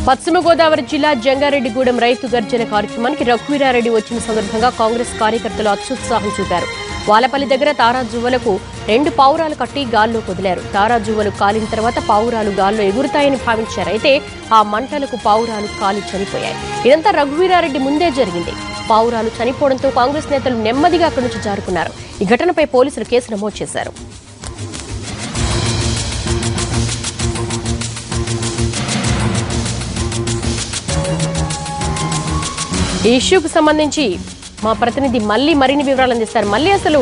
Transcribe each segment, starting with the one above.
పశ్చిమ గోదావరి జిల్లా జంగారెడ్డిగూడెం రైతు గర్జన కార్యక్రమానికి రఘువీరారెడ్డి వచ్చిన సందర్భంగా కాంగ్రెస్ కార్యకర్తలు అత్యుత్సాహం చూపారు. వాలపల్లి దగ్గర తారాజువ్వలకు 2 పావురాలు కట్టి గాల్లో వదిలారు. తారాజువ్వలు కాలిన తర్వాత పావురాలు గాల్లో ఎగురుతాయని భావించారు. అయితే ఆ మంటలకు పావురాలు కాలి చనిపోయాయి. ఇదంతా రఘువీరారెడ్డి ముందే జరిగింది. పావురాలు చనిపోవడంతో కాంగ్రెస్ నేతలు నెమ్మదిగా అక్కడి నుంచి జారుకున్నారు. ఈ ఘటనపై పోలీసులు కేసు నమోదు చేశారు. ఈ ఇష్యూకు సంబంధించి మా ప్రతినిధి మరిన్ని వివరాలు అందిస్తారు. అసలు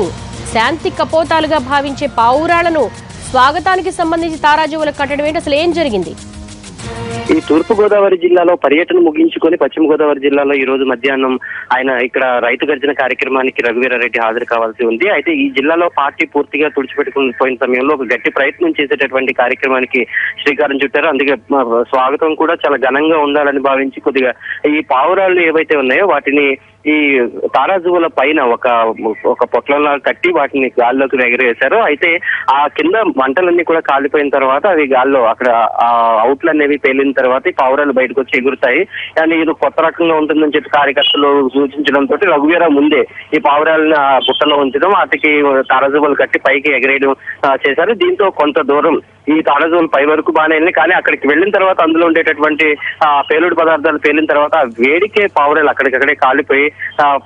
శాంతి కపోతాలుగా భావించే పావురాలను స్వాగతానికి సంబంధించి తారాజువులకు కట్టడం ఏంటి, అసలు ఏం జరిగింది? ఈ తూర్పు గోదావరి జిల్లాలో పర్యటన ముగించుకొని పశ్చిమ గోదావరి జిల్లాలో ఈ రోజు మధ్యాహ్నం ఆయన ఇక్కడ రైతు గర్జన కార్యక్రమానికి రఘువీరారెడ్డి హాజరు కావాల్సి ఉంది. అయితే ఈ జిల్లాలో పార్టీ పూర్తిగా తుడిచిపెట్టుకుని పోయిన సమయంలో ఒక గట్టి ప్రయత్నం చేసేటటువంటి కార్యక్రమానికి శ్రీకారం చుట్టారు. అందుకే స్వాగతం కూడా చాలా ఘనంగా ఉండాలని భావించి కొద్దిగా ఈ పావురాళ్ళు ఏవైతే ఉన్నాయో వాటిని ఈ తారాజువుల పైన ఒక పొట్లంలా కట్టి వాటిని గాల్లోకి ఎగరేశారు. అయితే ఆ కింద మంటలన్నీ కూడా కాలిపోయిన తర్వాత అవి గాల్లో అక్కడ ఆ అవుట్లు అనేవి పేలిన తర్వాత ఈ పావురాలు బయటకు వచ్చి ఎగురుతాయి. కానీ ఇది కొత్త రకంగా ఉంటుందని చెప్పి కార్యకర్తలు సూచించడంతో రఘువీర ముందే ఈ పావురాలను ఆ బుట్టలో ఉంచడం, వాటికి తారాజువులు కట్టి పైకి ఎగరేయడం చేశారు. దీంతో కొంత దూరం ఈ తారాజువులు పై వరకు బాగానే వెళ్ళినాయి. కానీ అక్కడికి వెళ్ళిన తర్వాత అందులో ఉండేటటువంటి పేలుడు పదార్థాలు పేలిన తర్వాత వేడికే పావురాలు అక్కడికక్కడే కాలిపోయి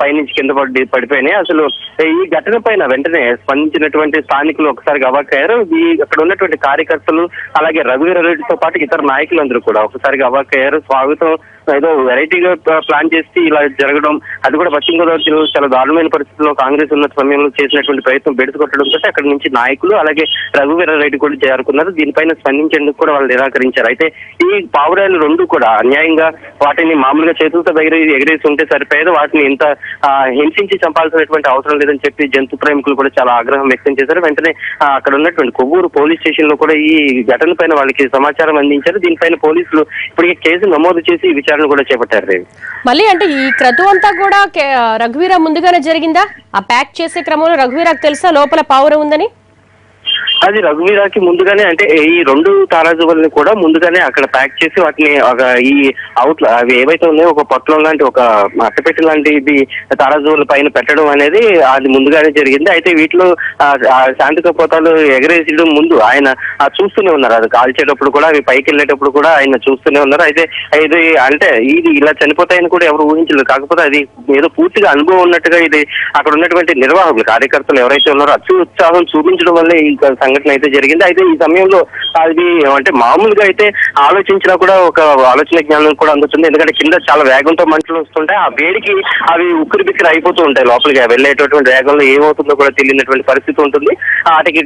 పైనుంచి కింద పడిపోయినాయి. అసలు ఈ ఘటన పైన వెంటనే స్పందించినటువంటి స్థానికులు ఒకసారి అవాక్కయ్యారు. అక్కడ ఉన్నటువంటి కార్యకర్తలు అలాగే రఘువీరారెడ్డితో పాటు ఇతర నాయకులందరూ కూడా ఒకసారిగా అవాక్కయ్యారు. స్వాగతం ఏదో వెరైటీగా ప్లాన్ చేసి ఇలా జరగడం, అది కూడా పశ్చిమ గోదావరి జిల్లాలో చాలా దారుణమైన పరిస్థితుల్లో కాంగ్రెస్ ఉన్న సమయంలో చేసినటువంటి ప్రయత్నం బెడిసి కొట్టడంతో అక్కడి నుంచి నాయకులు అలాగే రఘువీరారెడ్డి కూడా చేరుకున్నారు. దీనిపైన స్పందించేందుకు కూడా వాళ్ళు నిరాకరించారు. అయితే ఈ పావురాలు 2 కూడా అన్యాయంగా వాటిని మామూలుగా చేతులతో ఎగరేసి ఉంటే సరిపోయేది, వాటిని ఇంత హింసించి చంపాల్సినటువంటి అవసరం లేదని చెప్పి జంతు ప్రేమికులు కూడా చాలా ఆగ్రహం వ్యక్తం చేశారు. వెంటనే అక్కడ ఉన్నటువంటి కొవ్వూరు పోలీస్ స్టేషన్ లో కూడా ఈ ఘటన పైన వాళ్ళకి సమాచారం అందించారు. దీనిపైన పోలీసులు ఇప్పటికే కేసు నమోదు చేసి విచారణ కూడా చేపట్టారు. మళ్ళీ అంటే ఈ క్రతువు అంతా కూడా రఘువీర ముందుగానే జరిగిందా? ఆ ప్యాక్ చేసే క్రమంలో రఘువీరాకు తెలుసా లోపల పావురం ఉందని? అది రఘువీరాకి ముందుగానే, అంటే ఈ 2 తారాజువుల్ని కూడా ముందుగానే అక్కడ ప్యాక్ చేసి వాటిని ఈ అవుట్ల అవి ఏవైతే ఉన్నాయో ఒక పొట్లం లాంటి ఒక అట్టపెట్టి లాంటి ఇది తారాజువుల పైన పెట్టడం అనేది అది ముందుగానే జరిగింది. అయితే వీటిలో శాంతి కపోతాలు ఎగరేసడం ముందు ఆయన చూస్తూనే ఉన్నారు. అది కాల్చేటప్పుడు కూడా అవి పైకి వెళ్ళేటప్పుడు కూడా ఆయన చూస్తూనే ఉన్నారు. అయితే ఇది అంటే ఇది ఇలా చనిపోతాయని కూడా ఎవరు ఊహించలేదు. కాకపోతే అది ఏదో పూర్తిగా అనుభవం ఉన్నట్టుగా ఇది అక్కడ ఉన్నటువంటి నిర్వాహకులు కార్యకర్తలు ఎవరైతే ఉన్నారో అత్యుత్సాహం చూపించడం వల్లే ఈ సంఘటన అయితే జరిగింది. అయితే ఈ సమయంలో అది అంటే మామూలుగా అయితే ఆలోచించినా కూడా ఒక ఆలోచన జ్ఞానం కూడా అందుతుంది. ఎందుకంటే కింద చాలా వేగంతో మంటలు వస్తుంటాయి. ఆ వేడికి అవి ఉక్కిరి బిక్కిరి అయిపోతూ ఉంటాయి. లోపలికి వెళ్ళేటటువంటి వేగంలో ఏమవుతుందో కూడా తెలియనటువంటి పరిస్థితి ఉంటుంది. వాటికి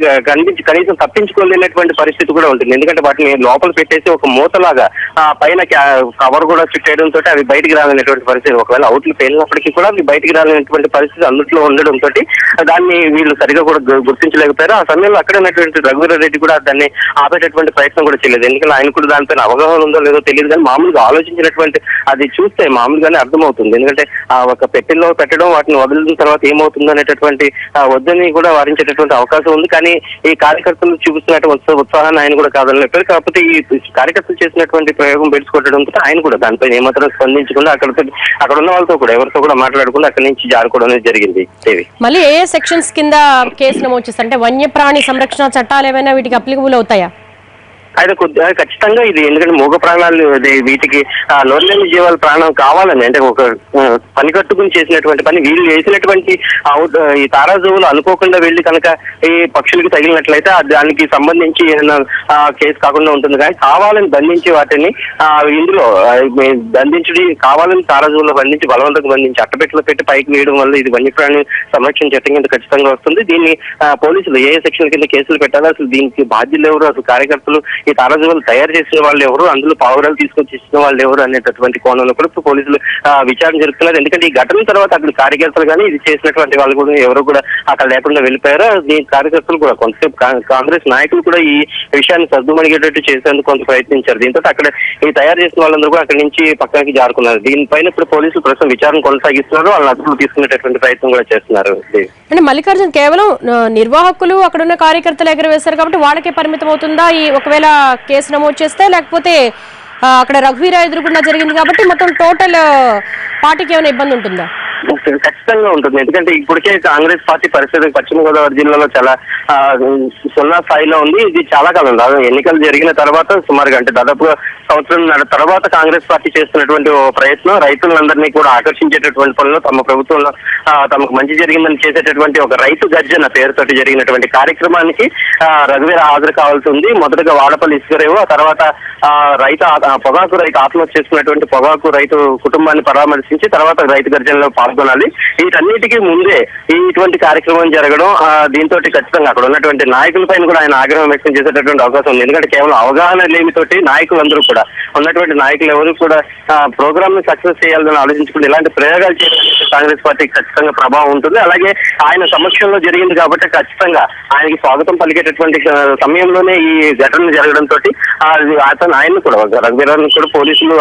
కనీసం తప్పించుకోలేనటువంటి పరిస్థితి కూడా ఉంటుంది. ఎందుకంటే వాటిని లోపల పెట్టేసి ఒక మూతలాగా పైన కవర్ కూడా చుట్టేయడంతో అవి బయటికి రాలేనటువంటి పరిస్థితి. ఒకవేళ అవుట్లు పేలినప్పటికీ కూడా అవి బయటికి రాలేనటువంటి పరిస్థితి అందుట్లో ఉండడంతో దాన్ని వీళ్ళు సరిగా కూడా గుర్తించలేకపోయారు. ఆ సమయంలో అక్కడ ఉన్నటువంటి రఘువీరారెడ్డి కూడా దాన్ని ఆపేటటువంటి ప్రయత్నం కూడా చేయలేదు. ఎందుకంటే ఆయన కూడా దానిపైన అవగాహన ఉందో లేదో తెలియదు, కానీ మామూలుగా ఆలోచించినటువంటి అది చూస్తే మామూలుగానే అర్థమవుతుంది. ఎందుకంటే ఒక పెట్టెల్లో పెట్టడం, వాటిని వదిలిన తర్వాత ఏమవుతుందో అనేటటువంటి వద్దని కూడా వారించేటటువంటి అవకాశం ఉంది. కానీ ఈ కార్యకర్తలు చూపిస్తున్నటువంటి ఉత్సాహాన్ని ఆయన కూడా కాదని చెప్పారు. కాకపోతే ఈ కార్యకర్తలు చేసినటువంటి ప్రయోగం బెడుచుకోవడంతో ఆయన కూడా దానిపైన ఏమాత్రం స్పందించకుండా అక్కడ ఉన్న వాళ్ళతో కూడా ఎవరితో కూడా మాట్లాడకుండా అక్కడి నుంచి జారుకోవడం అనేది జరిగింది. మళ్ళీ ఏ సెక్షన్స్ కింద కేసు నమోదు చేస్తారు? అంటే వన్యప్రాణి సంరక్షణ చట్టాలు ఏమైనా వీటికి అప్లికబుల్ అవుతాయా? అయితే ఖచ్చితంగా ఇది, ఎందుకంటే మూగ ప్రాణాలు వీటికి నోరులేని జీవాల ప్రాణం కావాలని, అంటే ఒక పని కట్టుకుని చేసినటువంటి పని వీళ్ళు చేసినటువంటి ఈ తారాజువులు అనుకోకుండా వెళ్ళి కనుక ఈ పక్షులకి తగిలినట్లయితే దానికి సంబంధించి ఏదైనా కేసు కాకుండా ఉంటుంది. కానీ కావాలని బంధించి వాటిని ఇందులో బంధించి కావాలని తారాజువుల్లో బంధించి బలవంతంగా బంధించి అట్టపెట్టలో పెట్టి పైకి వేయడం వల్ల ఇది వన్యప్రాణి సంరక్షణ చట్టం కింద ఖచ్చితంగా వస్తుంది. దీన్ని పోలీసులు ఏ సెక్షన్ కింద కేసులు పెట్టాలి, అసలు దీనికి బాధ్యులు ఎవరు, అసలు కార్యకర్తలు ఈ తారాజువులు తయారు చేసిన వాళ్ళు ఎవరు, అందులో పావురాలు తీసుకొచ్చి ఇచ్చిన వాళ్ళు ఎవరు అనేటటువంటి కోణంలో కూడా పోలీసులు విచారణ జరుపుతున్నారు. ఎందుకంటే ఈ ఘటన తర్వాత అక్కడ కార్యకర్తలు కానీ ఇది చేసినటువంటి వాళ్ళు కూడా ఎవరు కూడా అక్కడ లేకుండా వెళ్ళిపోయారు. ఈ కార్యకర్తలు కూడా కొంతసేపు కాంగ్రెస్ నాయకులు కూడా ఈ విషయాన్ని సర్దుమణిగేటట్టు చేసేందుకు కొంత ప్రయత్నించారు. దీంతో అక్కడ ఈ తయారు చేసిన వాళ్ళందరూ కూడా అక్కడి నుంచి పక్కకి జారుకున్నారు. దీనిపైన ఇప్పుడు పోలీసులు ప్రస్తుతం విచారణ కొనసాగిస్తున్నారు. వాళ్ళని అదుపులో తీసుకునేటటువంటి ప్రయత్నం కూడా చేస్తున్నారు. అంటే మల్లికార్జున్ కేవలం నిర్వాహకులు అక్కడ ఉన్న కార్యకర్తలు ఎగరవేశారు కాబట్టి వాళ్ళకే పరిమితం అవుతుందా ఈ ఒకవేళ కేసు నమోదు చేస్తే, లేకపోతే అక్కడ రఘువీరా ఎదురుకుండా జరిగింది కాబట్టి మొత్తం టోటల్ పార్టీకి ఏమైనా ఇబ్బంది ఉంటుందా? ఖచ్చితంగా ఉంటుంది. ఎందుకంటే ఇప్పటికే కాంగ్రెస్ పార్టీ పరిస్థితి పశ్చిమ గోదావరి జిల్లాలో చాలా సున్నా స్థాయిలో ఉంది. ఇది చాలా కాలం ఎన్నికలు జరిగిన తర్వాత సుమారుగా అంటే దాదాపుగా సంవత్సరం తర్వాత కాంగ్రెస్ పార్టీ చేస్తున్నటువంటి ఓ ప్రయత్నం రైతులందరినీ కూడా ఆకర్షించేటటువంటి పనులు తమ ప్రభుత్వంలో తమకు మంచి జరిగిందని చేసేటటువంటి ఒక రైతు గర్జన పేరుతోటి జరిగినటువంటి కార్యక్రమానికి రఘువీర హాజరు కావాల్సి ఉంది. మొదటగా వాడపల్లి ఇసుకరేవు, ఆ తర్వాత పొగాకు రైతు ఆత్మహత్య చేసుకున్నటువంటి పొగాకు రైతు కుటుంబాన్ని పరామర్శించి తర్వాత రైతు గర్జనలో పాల్గొనాలి. వీటన్నిటికీ ముందే ఇటువంటి కార్యక్రమం జరగడం దీంతో ఖచ్చితంగా అక్కడ ఉన్నటువంటి నాయకులపైన కూడా ఆయన ఆగ్రహం వ్యక్తం చేసేటటువంటి అవకాశం ఉంది. ఎందుకంటే కేవలం అవగాహన లేమితోటి నాయకులందరూ కూడా ఉన్నటువంటి నాయకులు ఎవరు కూడా ప్రోగ్రామ్ ని సక్సెస్ చేయాలని ఆలోచించుకుంటే ఇలాంటి ప్రయోగాలు చేయడానికి కాంగ్రెస్ పార్టీకి ఖచ్చితంగా ప్రభావం ఉంటుంది. అలాగే ఆయన సమక్షంలో జరిగింది కాబట్టి ఖచ్చితంగా ఆయనకి స్వాగతం పలికేటటువంటి సమయంలోనే ఈ ఘటన జరగడంతో ఆయన్ని కూడా రఘువీరాన్ని కూడా పోలీసులు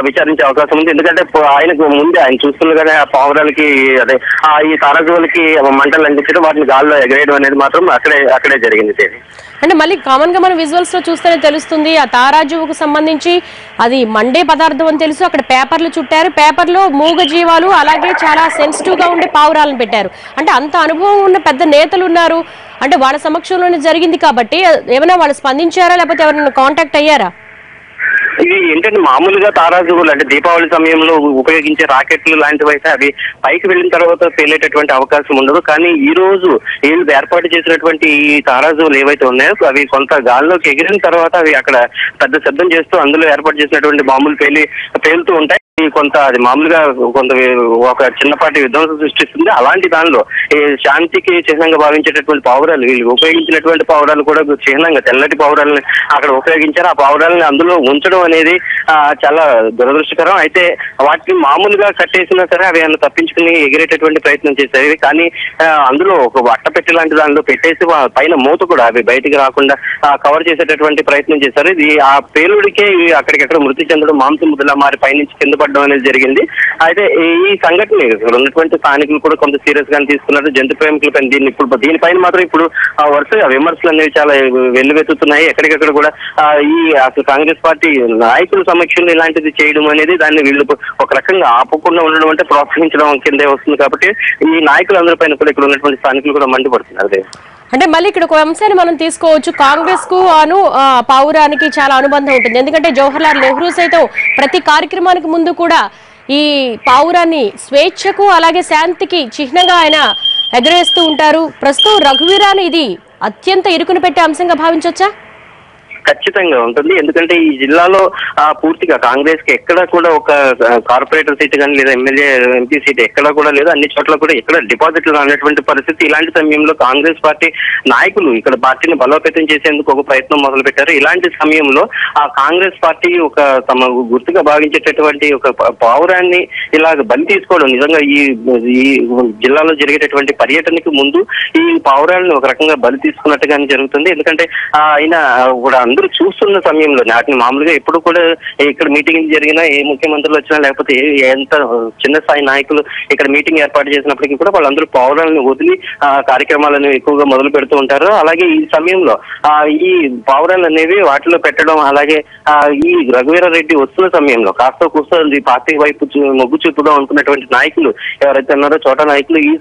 విచారించే అవకాశం ఉంది. ఎందుకంటే ఆయనకు ముందే ఆయన చూస్తుండగానే ఆ పావురాలకి అదే ఈ తారాజువులకి మంటలు అందించడం వాటిని గాల్లో ఎగరేయడం అనేది మాత్రం అక్కడే జరిగింది. అంటే మళ్ళీ కామన్ గా మనం విజువల్స్ లో చూస్తేనే తెలుస్తుంది ఆ తారాజువుకు సంబంధించి అది మండే పదార్థం అని తెలుసు. అక్కడ పేపర్లు చుట్టారు, పేపర్లో మూగ జీవాలు అలాగే చాలా సెన్సిటివ్ గా ఉండే పావురాలను పెట్టారు. అంటే అంత అనుభవం ఉన్న పెద్ద నేతలు ఉన్నారు అంటే వాళ్ళ సమక్షంలోనే జరిగింది కాబట్టి ఏమైనా వాళ్ళు స్పందించారా లేకపోతే ఎవరైనా కాంటాక్ట్ అయ్యారా? ఇది ఏంటంటే మామూలుగా తారాజువులు అంటే దీపావళి సమయంలో ఉపయోగించే రాకెట్లు లాంటివి అయితే అవి పైకి వెళ్ళిన తర్వాత పేలేటటువంటి అవకాశం ఉండదు. కానీ ఈ రోజు వీళ్ళు ఏర్పాటు చేసినటువంటి ఈ తారాజువులు ఏవైతే ఉన్నాయో అవి కొంత గాల్లోకి ఎగిరిన తర్వాత అవి అక్కడ పెద్ద శబ్దం చేస్తూ అందులో ఏర్పాటు చేసినటువంటి బాంబులు పేలుతూ ఉంటాయి. కొంత అది మామూలుగా కొంత ఒక చిన్నపాటి విధ్వంసం సృష్టిస్తుంది. అలాంటి దానిలో ఈ శాంతికి చిహ్నంగా భావించేటటువంటి పావురాలు వీళ్ళు ఉపయోగించినటువంటి పావురాలు కూడా చిహ్నంగా తెల్లటి పావురాలను అక్కడ ఉపయోగించారు. ఆ పావురాలని అందులో ఉంచడం అనేది చాలా దురదృష్టకరం. అయితే వాటిని మామూలుగా కట్టేసినా సరే అవి ఆయన తప్పించుకుని ఎగిరేటటువంటి ప్రయత్నం చేశారు. కానీ అందులో ఒక అట్టపెట్టి లాంటి దానిలో పెట్టేసి పైన మూత కూడా అవి బయటికి రాకుండా కవర్ చేసేటటువంటి ప్రయత్నం చేశారు. ఇది ఆ పేలుడికే అక్కడికక్కడ మృతి చెందడం మాంసం ముద్దలా మారి పైనుంచి కింద పడడం అనేది జరిగింది. అయితే ఈ సంఘటన ఉన్నటువంటి స్థానికులు కూడా కొంత సీరియస్ గానే తీసుకున్నారు. జంతు ప్రేమికులపైన దీనిపైన మాత్రం ఇప్పుడు వరుసగా విమర్శలు అనేవి చాలా వెల్లువెత్తుతున్నాయి. ఎక్కడికక్కడ కూడా ఈ అసలు కాంగ్రెస్ పార్టీ నాయకుల సమక్షంలో ఇలాంటిది చేయడం అనేది దాన్ని వీళ్ళు ఒక రకంగా ఆపకుండా ఉండడం అంటే ప్రోత్సహించడం కిందే వస్తుంది. కాబట్టి ఈ నాయకులందరిపైన కూడా ఇక్కడ ఉన్నటువంటి స్థానికులు కూడా మండిపడుతున్నారు. అంటే మళ్ళీ ఇక్కడ ఒక అంశాన్ని మనం తీసుకోవచ్చు. కాంగ్రెస్ కు పావురానికి చాలా అనుబంధం ఉంటుంది. ఎందుకంటే జవహర్లాల్ నెహ్రూ సైతం ప్రతి కార్యక్రమానికి ముందు కూడా ఈ పావురాన్ని స్వేచ్ఛకు అలాగే శాంతికి చిహ్నంగా ఆయన ఎగరేస్తూ ఉంటారు. ప్రస్తుతం రఘువీరాను ఇది అత్యంత ఇరుకుని పెట్టే అంశంగా భావించవచ్చా? ఖచ్చితంగా ఉంటుంది. ఎందుకంటే ఈ జిల్లాలో పూర్తిగా కాంగ్రెస్ కి ఎక్కడ కూడా ఒక కార్పొరేటర్ సీట్ కానీ లేదా ఎమ్మెల్యే ఎంపీ సీట్ ఎక్కడ కూడా లేదు. అన్ని చోట్ల కూడా ఎక్కడ డిపాజిట్లు అనేటువంటి పరిస్థితి. ఇలాంటి సమయంలో కాంగ్రెస్ పార్టీ నాయకులు ఇక్కడ పార్టీని బలోపేతం చేసేందుకు ఒక ప్రయత్నం మొదలు పెట్టారు. ఇలాంటి సమయంలో ఆ కాంగ్రెస్ పార్టీ ఒక తమ గుర్తుగా భావించేటటువంటి ఒక పావురాన్ని ఇలాగ బలి తీసుకోవడం నిజంగా ఈ జిల్లాలో జరిగేటటువంటి పర్యటనకి ముందు ఈ పావురాలను ఒక రకంగా బలి తీసుకున్నట్టుగానే జరుగుతుంది. ఎందుకంటే ఆయన కూడా అందరూ చూస్తున్న సమయంలో వాటిని మామూలుగా ఎప్పుడు కూడా ఇక్కడ మీటింగ్ జరిగినా ఏ ముఖ్యమంత్రులు వచ్చినా లేకపోతే ఎంత చిన్న స్థాయి నాయకులు ఇక్కడ మీటింగ్ ఏర్పాటు చేసినప్పటికీ కూడా వాళ్ళందరూ పావురాలను వదిలి కార్యక్రమాలను ఎక్కువగా మొదలు పెడుతూ ఉంటారు. అలాగే ఈ సమయంలో ఈ పావురాలు అనేవి వాటిలో పెట్టడం అలాగే ఈ రఘువీరారెడ్డి వస్తున్న సమయంలో కాస్త కూస్తో పార్టీ వైపు మొగ్గు చూపుగా ఉంటున్నటువంటి నాయకులు ఎవరైతే ఉన్నారో చోట నాయకులు ఈ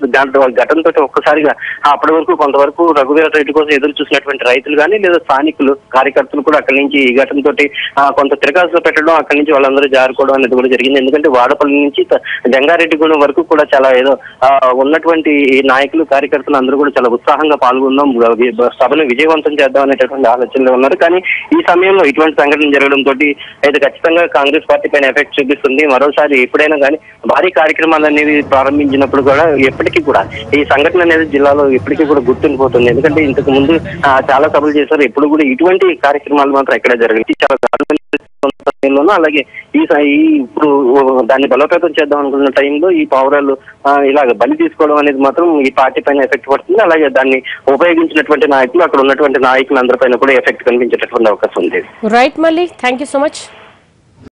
ఘటనతో ఒక్కసారిగా అప్పటి వరకు కొంతవరకు రఘువీరారెడ్డి కోసం ఎదురు చూసినటువంటి రైతులు కానీ లేదా స్థానికులు కార్యకర్తలు కూడా అక్కడి నుంచి ఈ ఘటనతో కొంత తిరగాసులో పెట్టడం అక్కడి నుంచి వాళ్ళందరూ జారుకోవడం అనేది కూడా జరిగింది. ఎందుకంటే వాడపల్లి నుంచి జంగారెడ్డిగూడెం వరకు కూడా చాలా ఏదో ఉన్నటువంటి నాయకులు కార్యకర్తలు అందరూ కూడా చాలా ఉత్సాహంగా పాల్గొన్నాం, సభను విజయవంతం చేద్దాం అనేటటువంటి ఆలోచనలో ఉన్నారు. కానీ ఈ సమయంలో ఇటువంటి సంఘటన జరగడంతో అయితే ఖచ్చితంగా కాంగ్రెస్ పార్టీ పైన ఎఫెక్ట్ చూపిస్తుంది. మరోసారి ఎప్పుడైనా కానీ భారీ కార్యక్రమాలు అనేవి ప్రారంభించినప్పుడు కూడా ఎప్పటికీ కూడా ఈ సంఘటన అనేది జిల్లాలో ఎప్పటికీ కూడా గుర్తుండిపోతుంది. ఎందుకంటే ఇంతకు ముందు చాలా సభలు చేశారు, ఎప్పుడు కూడా ఇటువంటి కార్యక్రమాలు మాత్రం ఎక్కడ జరగలేదు. చాలా సమయంలోనూ అలాగే ఇప్పుడు దాన్ని బలోపేతం చేద్దాం అనుకున్న టైంలో ఈ పావురాలు ఇలాగ బలి తీసుకోవడం అనేది మాత్రం ఈ పార్టీ పైన ఎఫెక్ట్ పడుతుంది. అలాగే దాన్ని ఉపయోగించినటువంటి నాయకులు అక్కడ ఉన్నటువంటి నాయకులు అందరిపైన కూడా ఎఫెక్ట్ కనిపించేటటువంటి అవకాశం ఉంది. రైట్ మళ్ళీ థ్యాంక్ యూ సో మచ్.